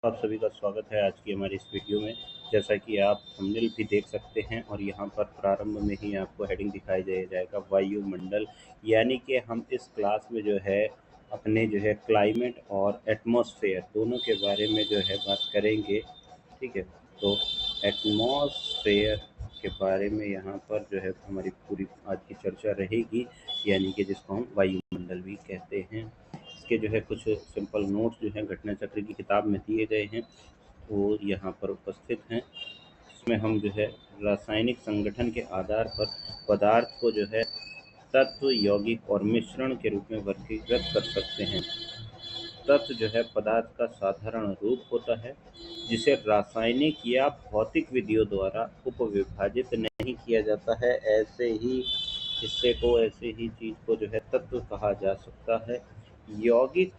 आप सभी का स्वागत है आज की हमारी इस वीडियो में। जैसा कि आप थंबनेल भी देख सकते हैं और यहाँ पर प्रारंभ में ही आपको हेडिंग दिखाई दे जाएगा वायुमंडल। यानी कि हम इस क्लास में जो है अपने जो है क्लाइमेट और एटमॉस्फेयर दोनों के बारे में जो है बात करेंगे। ठीक है, तो एटमॉस्फेयर के बारे में यहाँ पर जो है हमारी पूरी आज की चर्चा रहेगी, यानी कि जिसको हम वायुमंडल भी कहते हैं। इसके जो है कुछ सिंपल नोट्स जो हैं घटना चक्र की किताब में दिए गए हैं, वो यहाँ पर उपस्थित हैं। इसमें हम जो है रासायनिक संगठन के आधार पर पदार्थ को जो है तत्व, यौगिक और मिश्रण के रूप में वर्गीकृत कर सकते हैं। तत्व जो है पदार्थ का साधारण रूप होता है जिसे रासायनिक या भौतिक विधियों द्वारा उपविभाजित नहीं किया जाता है। ऐसे ही हिस्से को, ऐसे ही चीज़ को जो है तत्व कहा जा सकता है। यौगिक,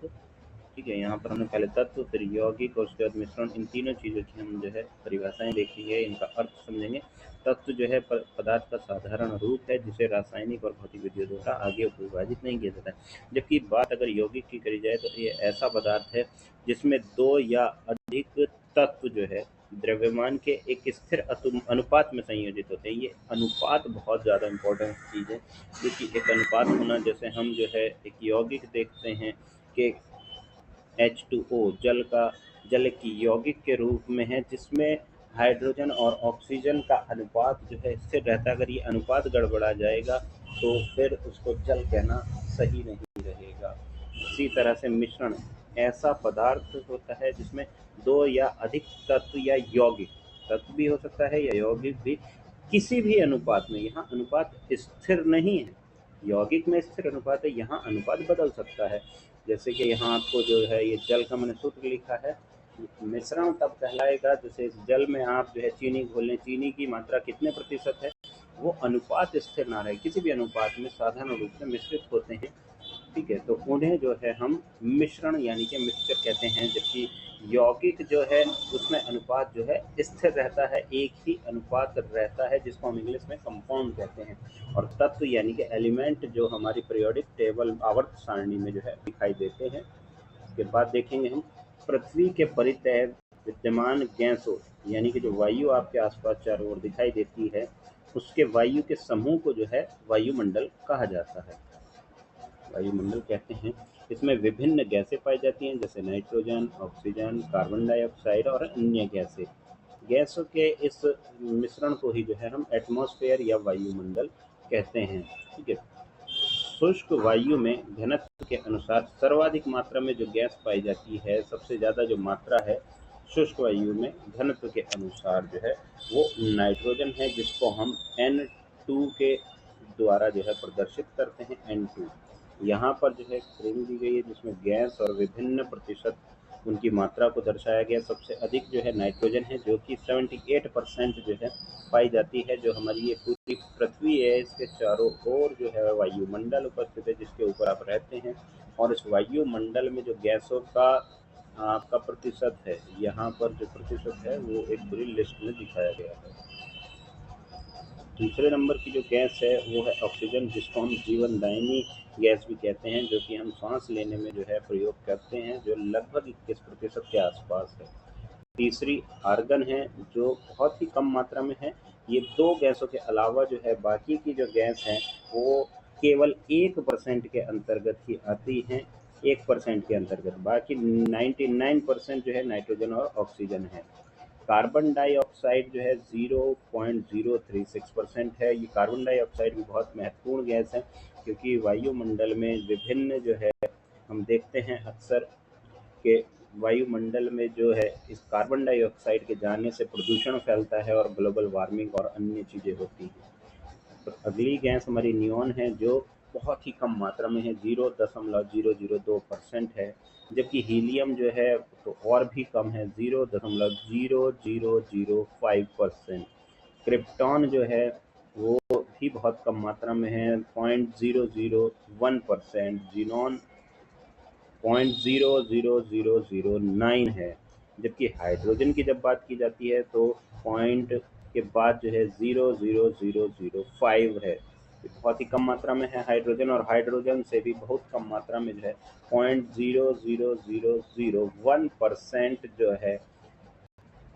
ठीक है, यहाँ पर हमने पहले तत्व, फिर यौगिक और उसके बाद मिश्रण, इन तीनों चीज़ों की हम जो है परिभाषाएं देखी है, इनका अर्थ समझेंगे। तत्व जो है पदार्थ का साधारण रूप है जिसे रासायनिक और भौतिक विधियों द्वारा आगे विभाजित नहीं किया जाता है। जबकि बात अगर यौगिक की करी जाए तो ये ऐसा पदार्थ है जिसमें दो या अधिक तत्व जो है द्रव्यमान के एक स्थिर अनुपात में संयोजित होते हैं। ये अनुपात बहुत ज़्यादा इम्पोर्टेंट चीज़ है, क्योंकि एक अनुपात होना, जैसे हम जो है एक यौगिक देखते हैं कि H2O जल की यौगिक के रूप में है, जिसमें हाइड्रोजन और ऑक्सीजन का अनुपात जो है स्थिर रहता है। अगर ये अनुपात गड़बड़ा जाएगा तो फिर उसको जल कहना सही नहीं रहेगा। इसी तरह से मिश्रण ऐसा पदार्थ होता है जिसमें दो या अधिक तत्व या यौगिक, तत्व भी हो सकता है या यौगिक भी, किसी भी अनुपात में, यहाँ अनुपात स्थिर नहीं है। यौगिक में स्थिर अनुपात है, यहाँ अनुपात बदल सकता है। जैसे कि यहाँ आपको जो है ये जल का मैंने सूत्र लिखा है। मिश्रण तब कहलाएगा जैसे जल में आप जो है चीनी घोलें, चीनी की मात्रा कितने प्रतिशत है, वो अनुपात स्थिर ना रहे, किसी भी अनुपात में साधारण रूप से मिश्रित होते हैं। ठीक है, तो उन्हें जो है हम मिश्रण यानी कि मिक्सचर कहते हैं। जबकि यौगिक जो है उसमें अनुपात जो है स्थिर रहता है, एक ही अनुपात रहता है, जिसको हम इंग्लिश में कंपाउंड कहते हैं। और तत्व यानी कि एलिमेंट जो हमारी पीरियोडिक टेबल आवर्त सारणी में जो है दिखाई देते हैं। इसके बाद देखेंगे हम पृथ्वी के परितः विद्यमान गैसों, यानी कि जो वायु आपके आसपास चारों ओर दिखाई देती है, उसके वायु के समूह को जो है वायुमंडल कहा जाता है, वायुमंडल कहते हैं। इसमें विभिन्न गैसें पाई जाती हैं, जैसे नाइट्रोजन, ऑक्सीजन, कार्बन डाइऑक्साइड और अन्य गैसें। गैसों के इस मिश्रण को ही जो है हम एटमॉस्फेयर या वायुमंडल कहते हैं। ठीक है, शुष्क वायु में घनत्व के अनुसार सर्वाधिक मात्रा में जो गैस पाई जाती है, सबसे ज़्यादा जो मात्रा है शुष्क वायु में घनत्व के अनुसार जो है वो नाइट्रोजन है, जिसको हम N2 के द्वारा जो है प्रदर्शित करते हैं, N2। यहाँ पर जो है श्रेणी दी गई है जिसमें गैस और विभिन्न प्रतिशत उनकी मात्रा को दर्शाया गया। सबसे अधिक जो है नाइट्रोजन है, जो कि 78% जो है पाई जाती है। जो हमारी ये पूरी पृथ्वी है, इसके चारों ओर जो है वायुमंडल उपस्थित है, जिसके ऊपर आप रहते हैं। और इस वायुमंडल में जो गैसों का आपका प्रतिशत है, यहाँ पर जो प्रतिशत है वो एक पूरी लिस्ट में दिखाया गया है। दूसरे नंबर की जो गैस है वो है ऑक्सीजन, जिसको हम जीवनदायिनी गैस भी कहते हैं, जो कि हम सांस लेने में जो है प्रयोग करते हैं, जो लगभग 21% के आसपास है। तीसरी आर्गन है, जो बहुत ही कम मात्रा में है। ये दो गैसों के अलावा जो है बाकी की जो गैस हैं वो केवल 1% के अंतर्गत ही आती हैं, 1% के अंतर्गत। बाकी 99% जो है नाइट्रोजन और ऑक्सीजन है। कार्बन डाइऑक्साइड जो है 0.036% है। ये कार्बन डाइऑक्साइड भी बहुत महत्वपूर्ण गैस है, क्योंकि वायुमंडल में विभिन्न जो है हम देखते हैं अक्सर के वायुमंडल में जो है इस कार्बन डाइऑक्साइड के जाने से प्रदूषण फैलता है और ग्लोबल वार्मिंग और अन्य चीज़ें होती हैं। तो अगली गैस हमारी नियॉन है, जो बहुत ही कम मात्रा में है, 0.002% है। जबकि हीलियम जो है तो और भी कम है, 0.0005%। क्रिप्टॉन जो है वो भी बहुत कम मात्रा में है, 0.001%। जीनॉन 0.00009 है। जबकि हाइड्रोजन की जब बात की जाती है तो पॉइंट के बाद जो है 0.0005 है। बहुत ही कम मात्रा में है हाइड्रोजन, और हाइड्रोजन से भी बहुत कम मात्रा में जो है 0.00001% जो है।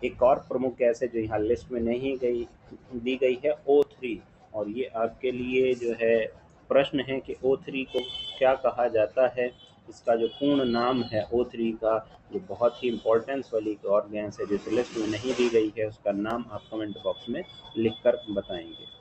एक और प्रमुख गैस है जो यहाँ लिस्ट में नहीं दी गई है, O3। और ये आपके लिए जो है प्रश्न है कि O3 को क्या कहा जाता है। इसका जो पूर्ण नाम है O3 का, जो बहुत ही इम्पोर्टेंस वाली एक और गैस है जो लिस्ट में नहीं दी गई है, उसका नाम आप कमेंट बॉक्स में लिख कर बताएंगे।